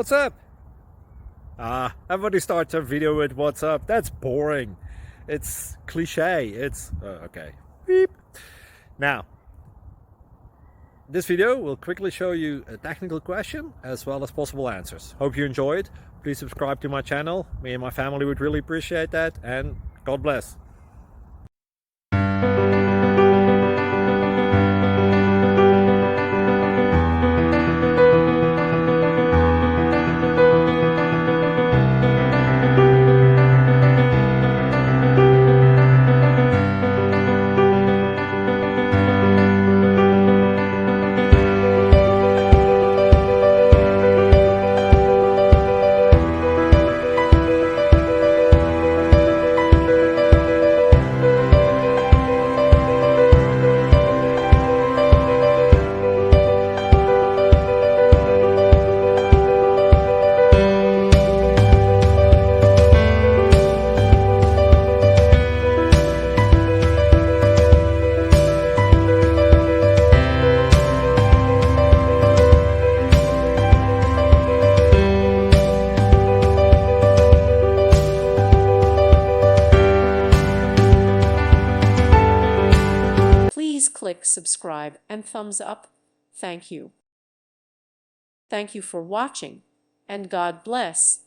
What's up? Everybody starts a video with what's up. That's boring. It's cliche. It's okay. Beep. Now, this video will quickly show you a technical question as well as possible answers. Hope you enjoy it. Please subscribe to my channel. Me and my family would really appreciate that, and God bless. Please click subscribe and thumbs up. Thank you. Thank you for watching, and God bless.